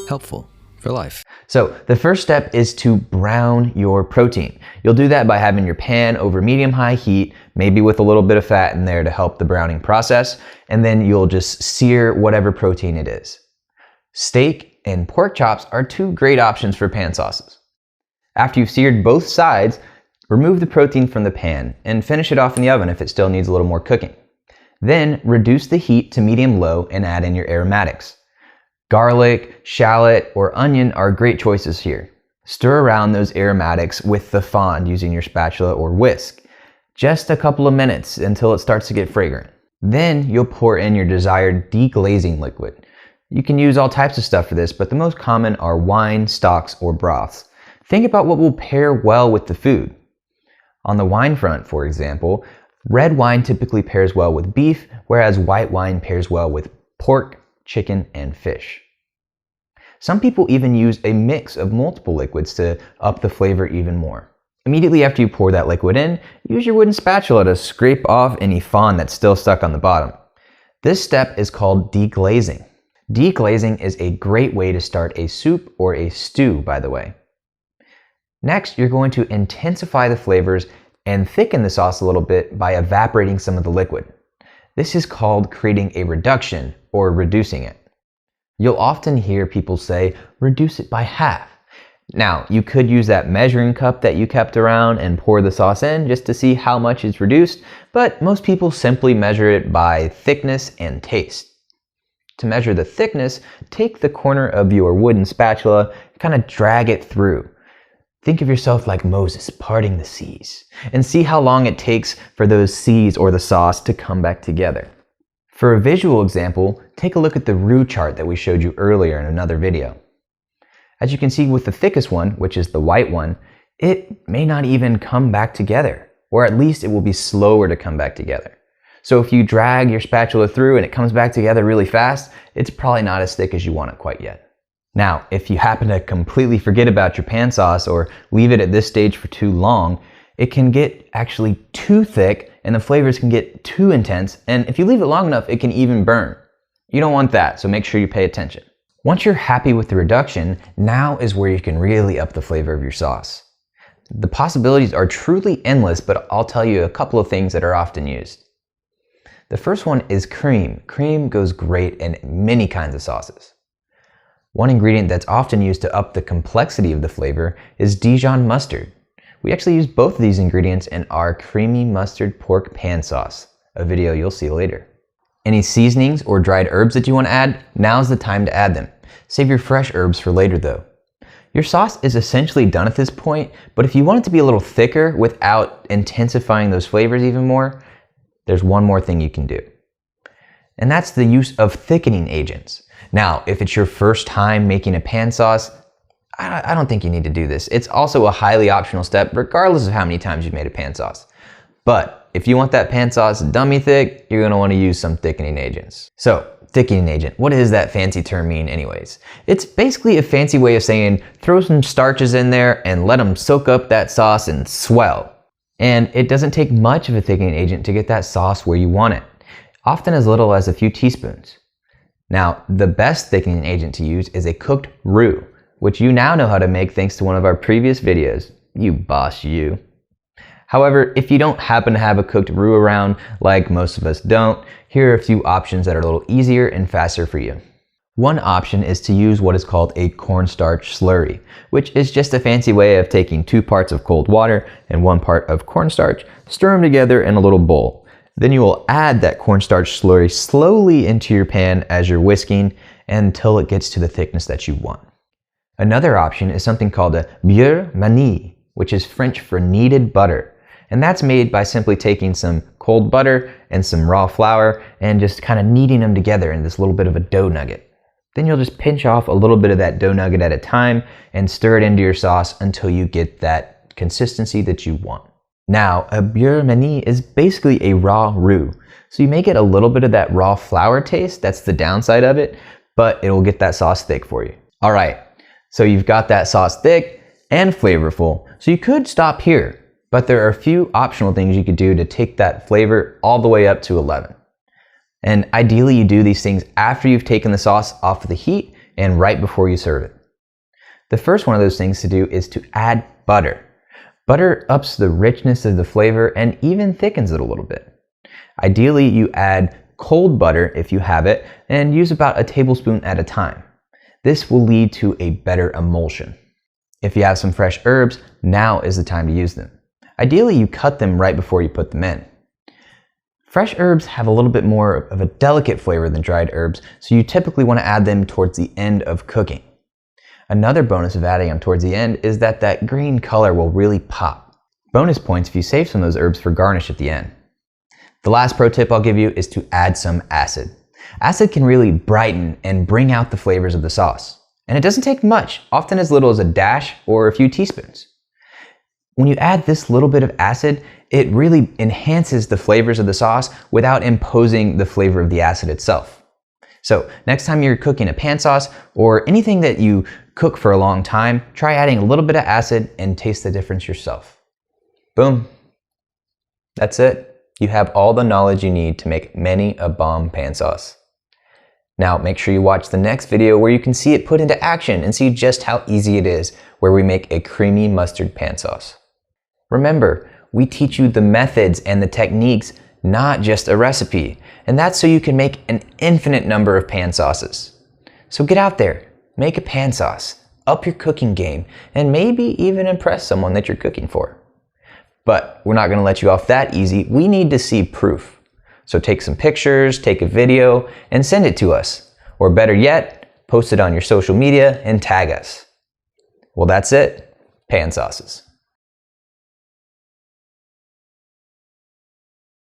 Helpful for life. So the first step is to brown your protein. You'll do that by having your pan over medium-high heat, maybe with a little bit of fat in there to help the browning process, and then you'll just sear whatever protein it is. Steak and pork chops are two great options for pan sauces. After you've seared both sides, remove the protein from the pan and finish it off in the oven if it still needs a little more cooking. Then reduce the heat to medium-low and add in your aromatics. Garlic, shallot, or onion are great choices here. Stir around those aromatics with the fond using your spatula or whisk. Just a couple of minutes until it starts to get fragrant. Then you'll pour in your desired deglazing liquid. You can use all types of stuff for this, but the most common are wine, stocks, or broths. Think about what will pair well with the food. On the wine front, for example, red wine typically pairs well with beef, whereas white wine pairs well with pork, chicken, and fish. Some people even use a mix of multiple liquids to up the flavor even more. Immediately after you pour that liquid in, use your wooden spatula to scrape off any fond that's still stuck on the bottom. This step is called deglazing. Deglazing is a great way to start a soup or a stew, by the way. Next, you're going to intensify the flavors and thicken the sauce a little bit by evaporating some of the liquid. This is called creating a reduction or reducing it. You'll often hear people say, reduce it by half. Now, you could use that measuring cup that you kept around and pour the sauce in just to see how much is reduced, but most people simply measure it by thickness and taste. To measure the thickness, take the corner of your wooden spatula, kind of drag it through. Think of yourself like Moses parting the seas, and see how long it takes for those seas or the sauce to come back together. For a visual example, take a look at the roux chart that we showed you earlier in another video. As you can see with the thickest one, which is the white one, it may not even come back together, or at least it will be slower to come back together. So if you drag your spatula through and it comes back together really fast, it's probably not as thick as you want it quite yet. Now, if you happen to completely forget about your pan sauce or leave it at this stage for too long, it can get actually too thick and the flavors can get too intense, and if you leave it long enough, it can even burn. You don't want that, so make sure you pay attention. Once you're happy with the reduction, now is where you can really up the flavor of your sauce. The possibilities are truly endless, but I'll tell you a couple of things that are often used. The first one is cream. Cream goes great in many kinds of sauces. One ingredient that's often used to up the complexity of the flavor is Dijon mustard. We actually use both of these ingredients in our creamy mustard pork pan sauce, a video you'll see later. Any seasonings or dried herbs that you want to add, now's the time to add them. Save your fresh herbs for later though. Your sauce is essentially done at this point, but if you want it to be a little thicker without intensifying those flavors even more, there's one more thing you can do. And that's the use of thickening agents. Now, if it's your first time making a pan sauce, I don't think you need to do this. It's also a highly optional step regardless of how many times you've made a pan sauce. But if you want that pan sauce dummy thick, you're gonna wanna use some thickening agents. So, thickening agent, what does that fancy term mean anyways? It's basically a fancy way of saying throw some starches in there and let them soak up that sauce and swell. And it doesn't take much of a thickening agent to get that sauce where you want it, often as little as a few teaspoons. Now, the best thickening agent to use is a cooked roux, which you now know how to make thanks to one of our previous videos. You boss, you. However, if you don't happen to have a cooked roux around, like most of us don't, here are a few options that are a little easier and faster for you. One option is to use what is called a cornstarch slurry, which is just a fancy way of taking 2 parts of cold water and 1 part of cornstarch, stir them together in a little bowl. Then you will add that cornstarch slurry slowly into your pan as you're whisking until it gets to the thickness that you want. Another option is something called a beurre manie, which is French for kneaded butter. And that's made by simply taking some cold butter and some raw flour and just kind of kneading them together in this little bit of a dough nugget. Then you'll just pinch off a little bit of that dough nugget at a time and stir it into your sauce until you get that consistency that you want. Now, a beurre manie is basically a raw roux. So you may get a little bit of that raw flour taste, that's the downside of it, but it will get that sauce thick for you. All right, so you've got that sauce thick and flavorful, so you could stop here. But there are a few optional things you could do to take that flavor all the way up to 11. And ideally you do these things after you've taken the sauce off of the heat and right before you serve it. The first one of those things to do is to add butter. Butter ups the richness of the flavor and even thickens it a little bit. Ideally you add cold butter if you have it and use about a tablespoon at a time. This will lead to a better emulsion. If you have some fresh herbs, now is the time to use them. Ideally you cut them right before you put them in. Fresh herbs have a little bit more of a delicate flavor than dried herbs, so you typically want to add them towards the end of cooking. Another bonus of adding them towards the end is that green color will really pop. Bonus points if you save some of those herbs for garnish at the end. The last pro tip I'll give you is to add some acid. Acid can really brighten and bring out the flavors of the sauce. And it doesn't take much, often as little as a dash or a few teaspoons. When you add this little bit of acid, it really enhances the flavors of the sauce without imposing the flavor of the acid itself. So next time you're cooking a pan sauce or anything that you cook for a long time, try adding a little bit of acid and taste the difference yourself. Boom. That's it. You have all the knowledge you need to make many a bomb pan sauce. Now make sure you watch the next video where you can see it put into action and see just how easy it is, where we make a creamy mustard pan sauce. Remember, we teach you the methods and the techniques, not just a recipe, and that's so you can make an infinite number of pan sauces. So get out there, make a pan sauce, up your cooking game, and maybe even impress someone that you're cooking for. But we're not going to let you off that easy. We need to see proof. So take some pictures, take a video, and send it to us. Or better yet, post it on your social media and tag us. Well, that's it. Pan sauces.